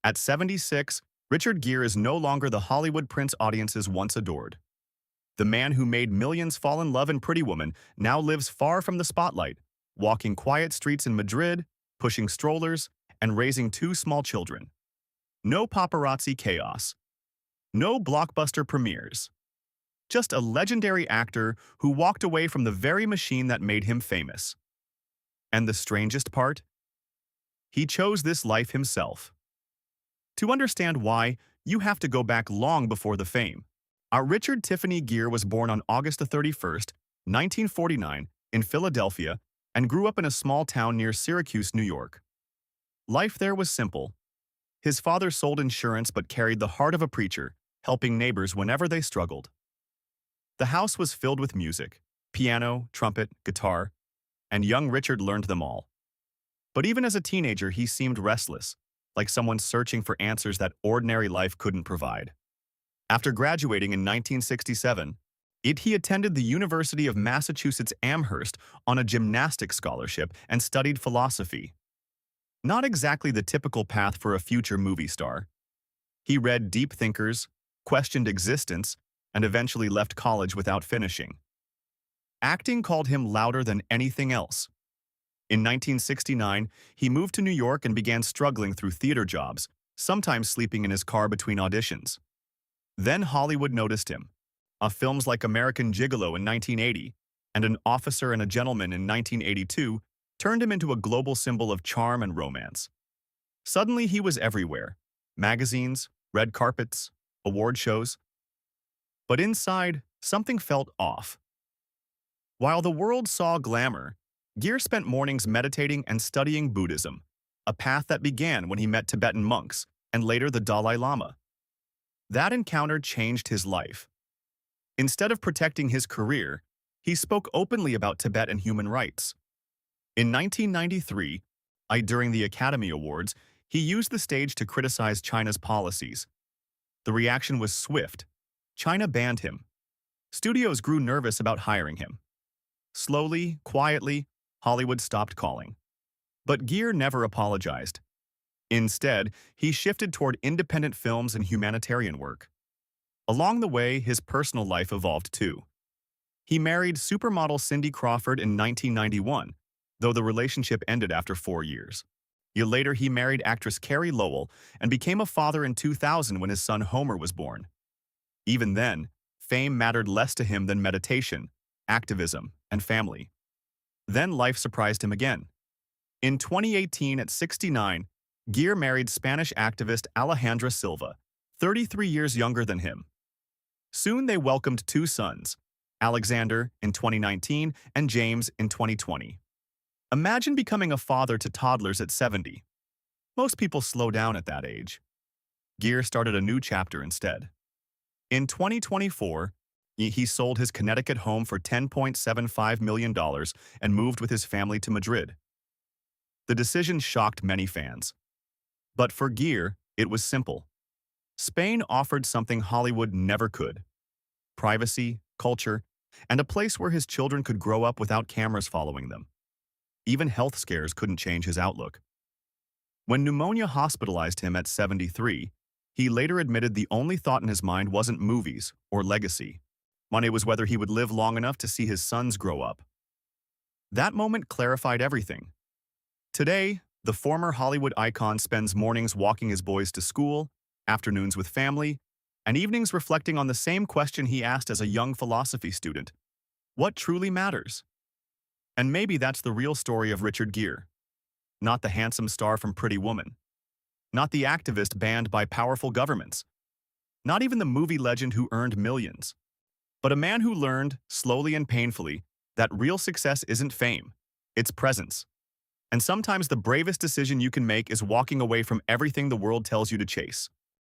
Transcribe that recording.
At 76, Richard Gere is no longer the Hollywood prince audiences once adored. The man who made millions fall in love in Pretty Woman now lives far from the spotlight, walking quiet streets in Madrid, pushing strollers, and raising two small children. No paparazzi chaos. No blockbuster premieres. Just a legendary actor who walked away from the very machine that made him famous. And the strangest part? He chose this life himself. To understand why, you have to go back long before the fame. Our Richard Tiffany Gere was born on August 31st, 1949, in Philadelphia, and grew up in a small town near Syracuse, New York. Life there was simple. His father sold insurance but carried the heart of a preacher, helping neighbors whenever they struggled. The house was filled with music, piano, trumpet, guitar, and young Richard learned them all. But even as a teenager, he seemed restless, like someone searching for answers that ordinary life couldn't provide. After graduating in 1967, he attended the University of Massachusetts Amherst on a gymnastics scholarship and studied philosophy. Not exactly the typical path for a future movie star. He read deep thinkers, questioned existence, and eventually left college without finishing. Acting called him louder than anything else. In 1969, he moved to New York and began struggling through theater jobs, sometimes sleeping in his car between auditions. Then Hollywood noticed him. Films like American Gigolo in 1980 and An Officer and a Gentleman in 1982 turned him into a global symbol of charm and romance. Suddenly he was everywhere. Magazines, red carpets, award shows. But inside, something felt off. While the world saw glamour, Gere spent mornings meditating and studying Buddhism, a path that began when he met Tibetan monks and later the Dalai Lama. That encounter changed his life. Instead of protecting his career, he spoke openly about Tibet and human rights. In 1993, during the Academy Awards, he used the stage to criticize China's policies. The reaction was swift. China banned him. Studios grew nervous about hiring him. Slowly, quietly, Hollywood stopped calling. But Gere never apologized. Instead, he shifted toward independent films and humanitarian work. Along the way, his personal life evolved too. He married supermodel Cindy Crawford in 1991, though the relationship ended after 4 years. Later, he married actress Carrie Lowell and became a father in 2000 when his son Homer was born. Even then, fame mattered less to him than meditation, activism, and family. Then life surprised him again. In 2018, at 69, Gere married Spanish activist Alejandra Silva, 33 years younger than him. Soon they welcomed 2 sons, Alexander in 2019 and James in 2020. Imagine becoming a father to toddlers at 70. Most people slow down at that age. Gere started a new chapter instead. In 2024, he sold his Connecticut home for $10.75 million and moved with his family to Madrid. The decision shocked many fans. But for Gere, it was simple. Spain offered something Hollywood never could: privacy, culture, and a place where his children could grow up without cameras following them. Even health scares couldn't change his outlook. When pneumonia hospitalized him at 73, he later admitted the only thought in his mind wasn't movies or legacy. It was whether he would live long enough to see his sons grow up. That moment clarified everything. Today, the former Hollywood icon spends mornings walking his boys to school, afternoons with family, and evenings reflecting on the same question he asked as a young philosophy student: what truly matters? And maybe that's the real story of Richard Gere. Not the handsome star from Pretty Woman. Not the activist banned by powerful governments. Not even the movie legend who earned millions. But a man who learned, slowly and painfully, that real success isn't fame, it's presence. And sometimes the bravest decision you can make is walking away from everything the world tells you to chase.